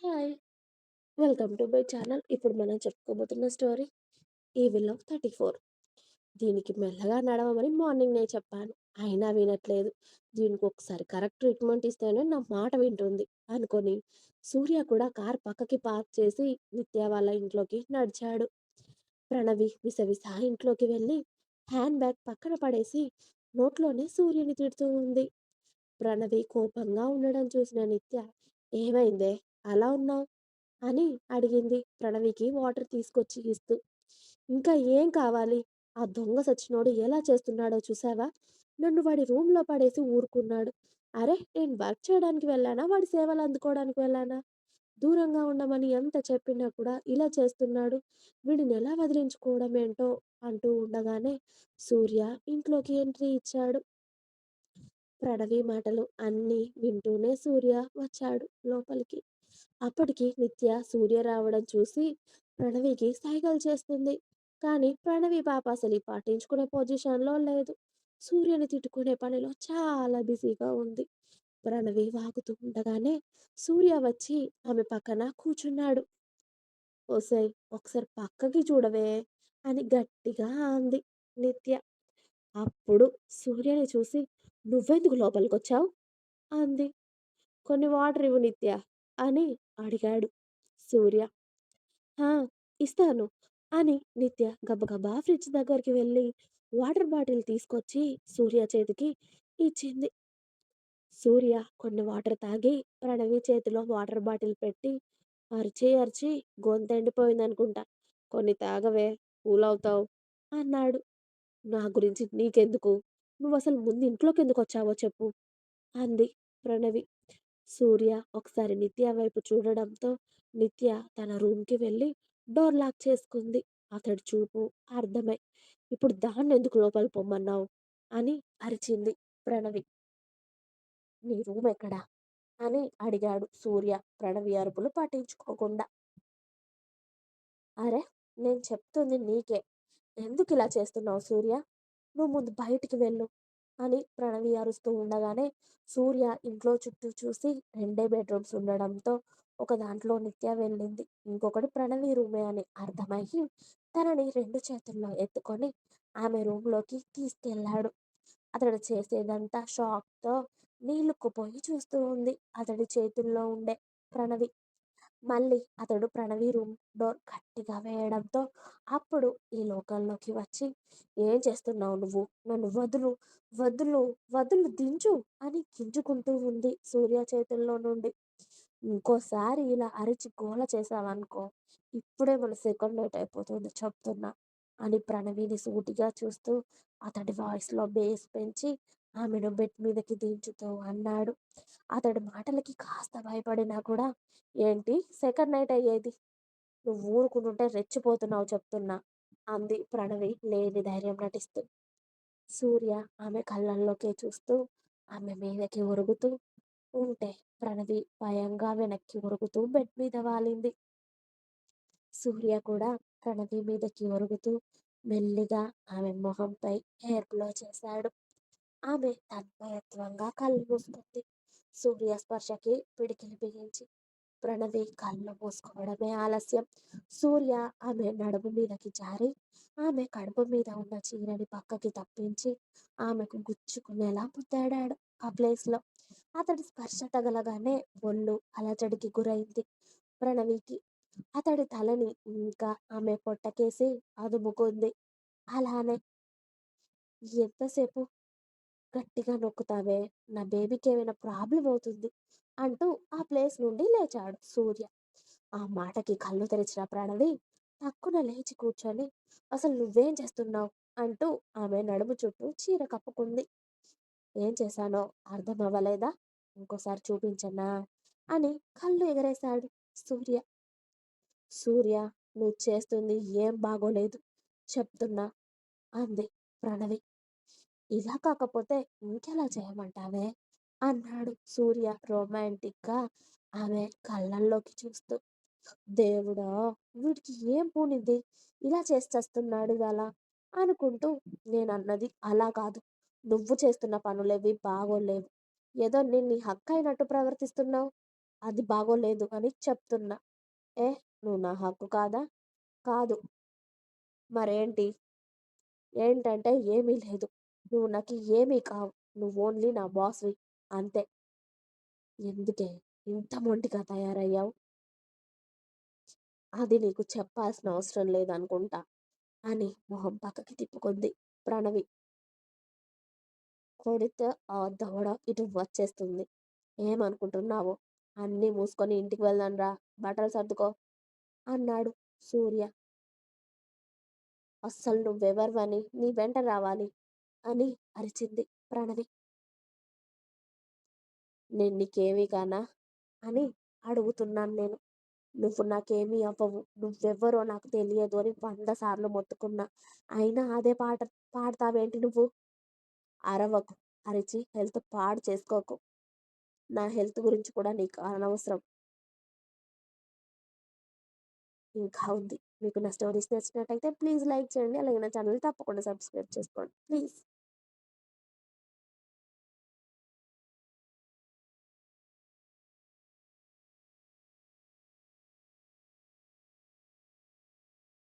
Hi! Welcome to my channel. ఇప్పుడు మనం చెప్పుకోబోతున్న story 'evil of 34'. దీనికి మెల్లగా నడవమని మార్నింగే చెప్పాను. అయినా వినట్లేదు. దీనికి ఒకసారి కరెక్ట్ ట్రీట్మెంట్ ఇస్తేనే నా మాట వింటుంది అనుకొని సూర్య కూడా కార్ పక్కకి పార్క్ చేసి నిత్య వాళ్ళ ఇంట్లోకి నడిచాడు. ప్రణవి విసవిస ఇంట్లోకి వెళ్ళి హ్యాండ్ బ్యాగ్ పక్కన పడేసి నోట్లోనే సూర్యుని తిడుతూ ఉంది. ప్రణవి కోపంగా ఉండడం చూసిన నిత్య, ఏమైందే అలా ఉన్నావు అని అడిగింది ప్రణవికి వాటర్ తీసుకొచ్చి ఇస్తూ. ఇంకా ఏం కావాలి? ఆ దొంగ సచ్చినోడు ఎలా చేస్తున్నాడో చూసావా? నన్ను వాడి రూమ్‌లో పడేసి ఊరుకున్నాడు. అరె! నేను వర్క్ చేయడానికి వెళ్ళానా? వాడి సేవలు అందుకోవడానికి వెళ్ళానా? దూరంగా ఉండమని ఎంత చెప్పినా కూడా ఇలా చేస్తున్నాడు. వీడిని ఎలా వదిలించుకోవడం ఏంటో అంటూ ఉండగానే సూర్య ఇంట్లోకి ఎంట్రీ ఇచ్చాడు. ప్రణవి మాటలు అన్నీ వింటూనే సూర్య వచ్చాడు లోపలికి. అప్పటికి నిత్య సూర్య రావడం చూసి ప్రణవికి సైగలు చేస్తుంది. కానీ ప్రణవి పాప అసలు పట్టించుకునే పొజిషన్‌లో లేదు. సూర్యని తిట్టుకునే పనిలో చాలా బిజీగా ఉంది. ప్రణవి వాగుతూ ఉండగానే సూర్య వచ్చి ఆమె పక్కన కూర్చున్నాడు. "ఒసేయ్! ఒకసారి పక్కకి చూడవే" అని గట్టిగా అంది నిత్య. అప్పుడు సూర్యని చూసి "నువ్వెందుకు లోపలికొచ్చావు?" అంది. "కొన్ని వాటర్ ఇవ్వు నిత్య" అని అడిగాడు సూర్య. "హా! ఇస్తాను" అని నిత్య గబగబా ఫ్రిడ్జ్ దగ్గరికి వెళ్ళి వాటర్ బాటిల్ తీసుకొచ్చి సూర్య చేతికి ఇచ్చింది. సూర్య కొన్ని వాటర్ తాగి ప్రణవి చేతిలో వాటర్ బాటిల్ పెట్టి అరిచి అరిచి గొంతెండిపోయిందనుకుంటా. "కొన్ని తాగవే కూల్ అవుతావు" అన్నాడు. "నా గురించి నీకెందుకు? నువ్వసలు ముందు ఇంట్లోకెందుకొచ్చావో చెప్పు" అంది ప్రణవి. సూర్య ఒకసారి నిత్య వైపు చూడడంతో నిత్య తన రూమ్‌కి వెళ్ళి డోర్ లాక్ చేసుకుంది. అతడి చూపు అర్థమై, "ఇప్పుడు దాన్నెందుకు లోపలికి పొమ్మన్నావు?" అని అరిచింది ప్రణవి. "నీ రూమ్ ఎక్కడ?" అని అడిగాడు సూర్య ప్రణవి అరుపులు పట్టించుకోకుండా. "అరె! నేను చెప్తుంది నీకే. ఎందుకిలా చేస్తున్నావు సూర్య? నువ్వు ముందు బయటికి వెళ్ళు" అని ప్రణవి అరుస్తూ ఉండగానే సూర్య ఇంట్లో చుట్టూ చూసి రెండే బెడ్రూమ్స్ ఉండడంతో ఒక దాంట్లో నిత్య వెళ్ళింది. ఇంకొకటి ప్రణవి రూమే అని అర్థమయ్యి తనని రెండు చేతుల్లో ఎత్తుకొని ఆమె రూమ్‌లోకి తీసుకెళ్ళాడు. అతడు చేసేదంతా షాక్‌తో నీళ్లుక్కుపోయి చూస్తూ ఉంది అతడి చేతుల్లో ఉండే ప్రణవి. మళ్ళీ అతడు ప్రణవి రూమ్ డోర్ గట్టిగా వేయడంతో అప్పుడు ఈ లోకంలోకి వచ్చి, "ఏం చేస్తున్నావు నువ్వు? నన్ను వదులు, వదులు, వదులు దించు" అని గింజుకుంటూ ఉంది సూర్య చేతుల్లో నుండి. "ఇంకోసారి ఇలా అరిచి గోల చేశావనుకో, ఇప్పుడే మన సెకండ్ నైట్ అయిపోతుంది చెప్తున్నా" అని ప్రణవిని సూటిగా చూస్తూ అతడి వాయిస్‌లో బేస్ పెంచి ఆమెను బెడ్ మీదకి దించుతూ అన్నాడు. అతడి మాటలకి కాస్త భయపడినా కూడా, "ఏంటి సెకండ్ నైట్ అయ్యేది? నువ్వు ఊరుకుంటుంటే రెచ్చిపోతున్నావు చెప్తున్నా" అంది ప్రణవి లేని ధైర్యం నటిస్తూ. సూర్య ఆమె కళ్ళల్లోకే చూస్తూ ఆమె మీదకి ఒరుగుతూ ఉంటే ప్రణవి భయంగా వెనక్కి ఒరుగుతూ బెడ్ మీద వాలింది. సూర్య కూడా ప్రణవి మీదకి ఒరుగుతూ మెల్లిగా ఆమె మొహంపై హెయిర్ బ్లో చేశాడు. ఆమె తన్మయత్వంగా కళ్ళు మూసుకుంది. సూర్య స్పర్శకి పిడికిలి బిగించి. ప్రణవి కళ్ళు మూసుకోవడమే ఆలస్యం. సూర్య ఆమె నడుము మీదకి జారి ఆమె కడుపు మీద ఉన్న చీరని పక్కకి తప్పించి ఆమెకు గుచ్చుకునేలా ముద్దాడాడు ఆ ప్లేస్‌లో. అతడి స్పర్శ తగలగానే ఒళ్ళు అలజడికి గురైంది ప్రణవికి. అతడి తలని ఇంకా ఆమె పొట్టకేసి అదుముకుంది. అలానే "ఎంతసేపు గట్టిగా నొక్కుతావే? నా బేబీకేమైనా ప్రాబ్లమ్ అవుతుంది" అంటూ ఆ ప్లేస్ నుండి లేచాడు సూర్య. ఆ మాటకి కళ్ళు తెరిచిన ప్రణవి టక్కున లేచి కూర్చొని, "అసలు నువ్వేం చేస్తున్నావు?" అంటూ ఆమె నడుము చుట్టూ చీర కప్పుకుంది. "ఏం చేశానో అర్థం అవ్వలేదా? ఇంకోసారి చూపించనా?" అని కళ్ళు ఎగరేశాడు సూర్య. "సూర్య, నువ్వు చేస్తుంది ఏం బాగోలేదు చెప్తున్నా" అంది ప్రణవి. "ఇలా కాకపోతే ఇంకెలా చేయమంటావే?" అన్నాడు సూర్య రొమాంటిక్‌గా ఆమె కళ్ళల్లోకి చూస్తూ. "దేవుడా! వీడికి ఏం పూనింది? ఇలా చేసి చస్తున్నాడు ఇవాళ" అనుకుంటూ, "నేనన్నది అలా కాదు. నువ్వు చేస్తున్న పనులేవి బాగోలేవు. ఏదో నేను నీ హక్కయినట్టు ప్రవర్తిస్తున్నావు" అది బాగోలేదు అని చెప్తున్నా. ఏ నువ్వు నా హక్కు కాదా? కాదు. మరేంటి? ఏంటంటే ఏమీ లేదు. నువ్వు నాకు ఏమీ కావు. నువ్వు ఓన్లీ నా బాస్‌వి అంతే. ఎందుకే ఇంత మొండిగా తయారయ్యావు? అది నీకు చెప్పాల్సిన అవసరం లేదనుకుంటా అని మొహం పక్కకి తిప్పుకుంది ప్రణవి. కొడితే ఆ దవడ ఇటు వచ్చేస్తుంది. ఏమనుకుంటున్నావు? అన్నీ మూసుకొని ఇంటికి వెళ్దాం రా. బట్టలు సర్దుకో అన్నాడు సూర్య. అస్సలు నువ్వెవరివని నీ వెంట రావాలి అని అరిచింది ప్రణవి. నేను నీకేమీ కానా అని అడుగుతున్నాను నేను. నువ్వు నాకేమీ అవ్వవు. నువ్వెవ్వరో నాకు తెలియదు అని 100 సార్లు మొత్తుకున్నా. అయినా అదే పాట పాడతావేంటి నువ్వు? అరవకు. అరిచి హెల్త్ పాడు చేసుకోకు. నా హెల్త్ గురించి కూడా నీకు అనవసరం. ఇంకా ఉంది. మీకు నా స్టోరీస్ నచ్చినట్టయితే ప్లీజ్ లైక్ చేయండి. అలాగే నా ఛానల్ తప్పకుండా సబ్స్క్రైబ్ చేసుకోండి. ప్లీజ్.